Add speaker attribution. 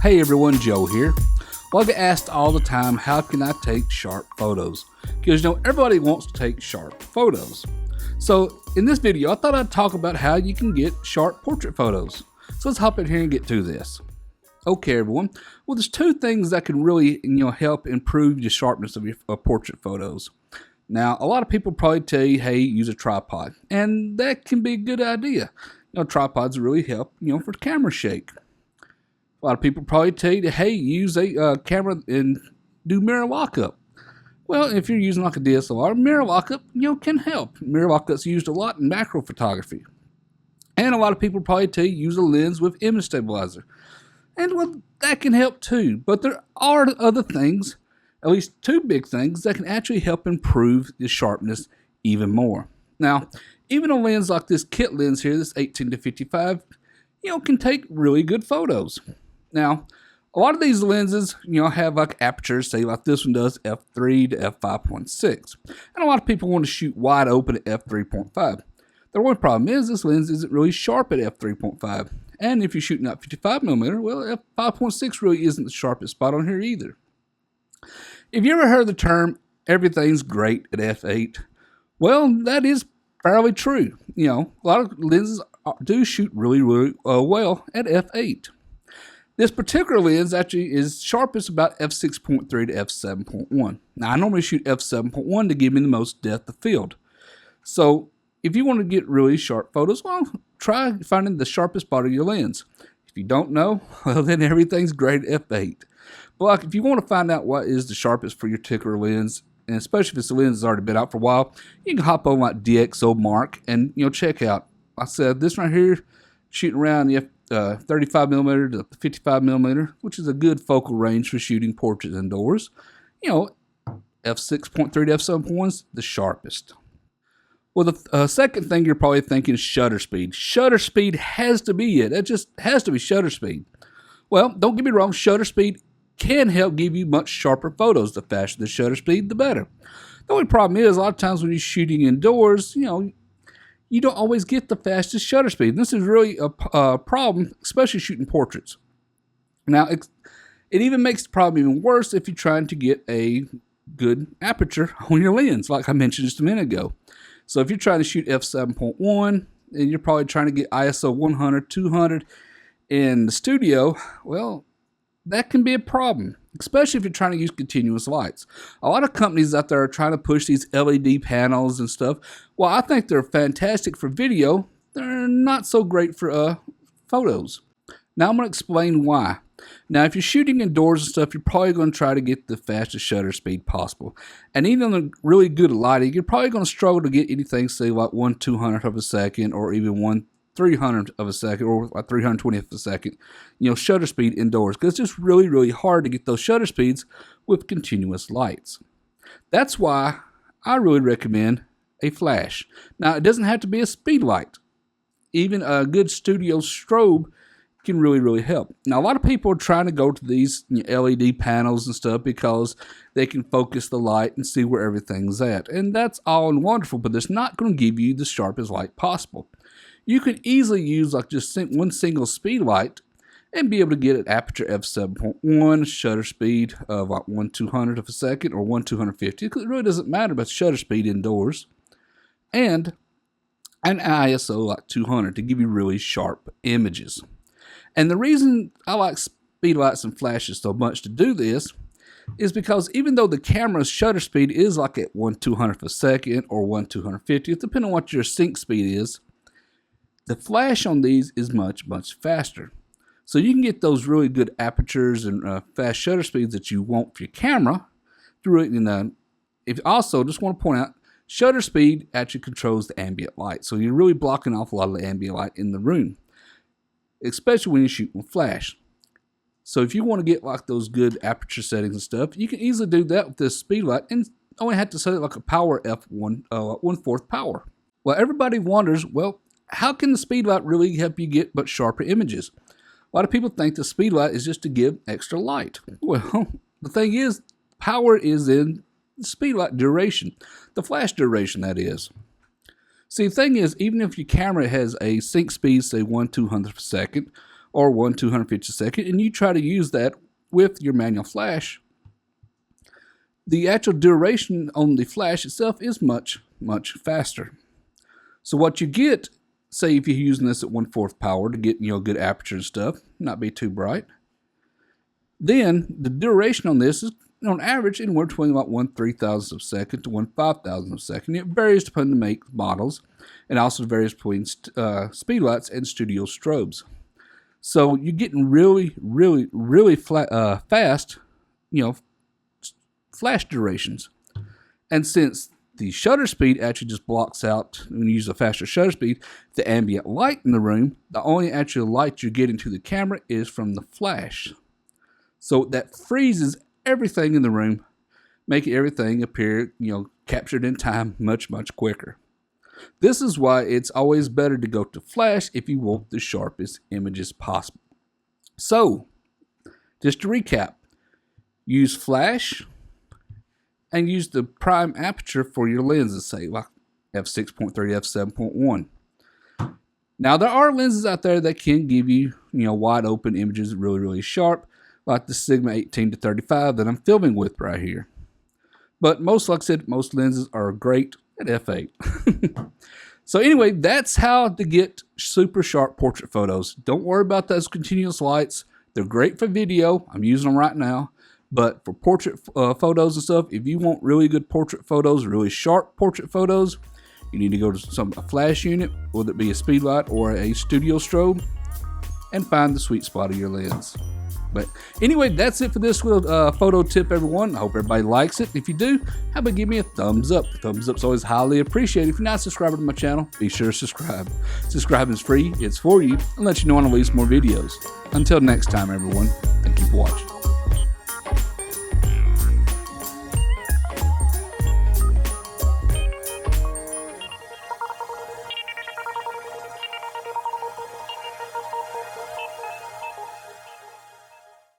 Speaker 1: Hey everyone, Joe here. Well, I get asked all the time, how can I take sharp photos? Because everybody wants to take sharp photos. So in this video, I thought I'd talk about how you can get sharp portrait photos. So let's hop in here and get to this. Okay everyone, well there's two things that can really help improve the sharpness of your portrait photos. Now a lot of people probably tell you, hey, use a tripod, and that can be a good idea. Tripods really help for camera shake. A lot of people probably tell you, hey, use a camera and do mirror lockup. Well, if you're using like a DSLR, mirror lockup, can help. Mirror lockup's used a lot in macro photography. And a lot of people probably tell you use a lens with image stabilizer. And well, that can help too. But there are other things, at least two big things, that can actually help improve the sharpness even more. Now, even a lens like this kit lens here, this 18-55, can take really good photos. Now, a lot of these lenses, have like apertures, say like this one does, f3 to f5.6. And a lot of people want to shoot wide open at f3.5. The only problem is this lens isn't really sharp at f3.5. And if you're shooting at 55mm, well, f5.6 really isn't the sharpest spot on here either. If you ever heard the term, everything's great at f8, well, that is fairly true. A lot of lenses do shoot really well at f8. This particular lens actually is sharpest about f6.3 to f7.1. Now, I normally shoot f7.1 to give me the most depth of field. So, if you want to get really sharp photos, well, try finding the sharpest spot of your lens. If you don't know, well, then everything's great at f8. But like, if you want to find out what is the sharpest for your particular lens, and especially if it's a lens that's already been out for a while, you can hop on like DxO Mark and check out. I said this right here, shooting around the 35mm to 55mm, which is a good focal range for shooting portraits indoors. f6.3 to f7.1 is the sharpest. Well, the second thing you're probably thinking is shutter speed. Shutter speed has to be it. It just has to be shutter speed. Well, don't get me wrong, shutter speed can help give you much sharper photos. The faster the shutter speed, the better. The only problem is, a lot of times when you're shooting indoors, you don't always get the fastest shutter speed. This is really a problem, especially shooting portraits. Now, it even makes the problem even worse if you're trying to get a good aperture on your lens, like I mentioned just a minute ago. So if you're trying to shoot f7.1 and you're probably trying to get ISO 100, 200 in the studio, well, that can be a problem, especially if you're trying to use continuous lights. A lot of companies out there are trying to push these LED panels and stuff. While I think they're fantastic for video, they're not so great for photos. Now I'm going to explain why. Now, if you're shooting indoors and stuff, you're probably going to try to get the fastest shutter speed possible. And even on a really good lighting, you're probably going to struggle to get anything, say, like 1/200th of a second or even 1/300th of a second or like 320th of a second, shutter speed indoors. Because it's just really, really hard to get those shutter speeds with continuous lights. That's why I really recommend a flash. Now, it doesn't have to be a speed light. Even a good studio strobe can really, really help. Now, a lot of people are trying to go to these LED panels and stuff because they can focus the light and see where everything's at. And that's all and wonderful, but it's not going to give you the sharpest light possible. You can easily use like just one single speed light and be able to get an aperture f7.1, shutter speed of like 1/200th of a second or 1/250, because it really doesn't matter about shutter speed indoors, and an ISO like 200 to give you really sharp images. And the reason I like speed lights and flashes so much to do this is because even though the camera's shutter speed is like at 1/200th of a second or 1/250th, depending on what your sync speed is, the flash on these is much, much faster. So you can get those really good apertures and fast shutter speeds that you want for your camera. If also, just want to point out, shutter speed actually controls the ambient light. So you're really blocking off a lot of the ambient light in the room, especially when you're shooting with flash. So if you want to get like those good aperture settings and stuff, you can easily do that with this speed light and only have to set it like a power f1, 1/4 power. Well, everybody wonders, well, how can the speed light really help you get much sharper images? A lot of people think the speed light is just to give extra light. Well, the thing is, power is in the speed light duration, the flash duration that is. See, the thing is, even if your camera has a sync speed, say 1/200th of a second, or 1/252, and you try to use that with your manual flash, the actual duration on the flash itself is much faster. So what you get, say if you're using this at 1/4 power to get good aperture and stuff, not be too bright, then the duration on this is on average anywhere between about 1/3000th of a second to 1/5000th of a second. It varies depending on the make models, and also varies between speedlights and studio strobes. So you're getting really fast, flash durations. And since the shutter speed actually just blocks out, when you use a faster shutter speed, the ambient light in the room, the only actual light you're getting to the camera is from the flash. So that freezes everything in the room, making everything appear, captured in time much quicker. This is why it's always better to go to flash if you want the sharpest images possible. So, just to recap, use flash and use the prime aperture for your lenses, say like f6.30, f7.1. Now there are lenses out there that can give you, wide open images really sharp, like the Sigma 18-35 that I'm filming with right here. But like I said, most lenses are great at f8. So anyway, that's how to get super sharp portrait photos. Don't worry about those continuous lights. They're great for video. I'm using them right now. But for portrait photos and stuff, if you want really good portrait photos, really sharp portrait photos, you need to go to a flash unit, whether it be a speedlight or a studio strobe, and find the sweet spot of your lens. But anyway, that's it for this little photo tip, everyone. I hope everybody likes it. If you do, how about give me a thumbs up? Thumbs up's always highly appreciated. If you're not subscribed to my channel, be sure to subscribe. Subscribing is free, it's for you, and let you know when I release more videos. Until next time, everyone, thank you for watching.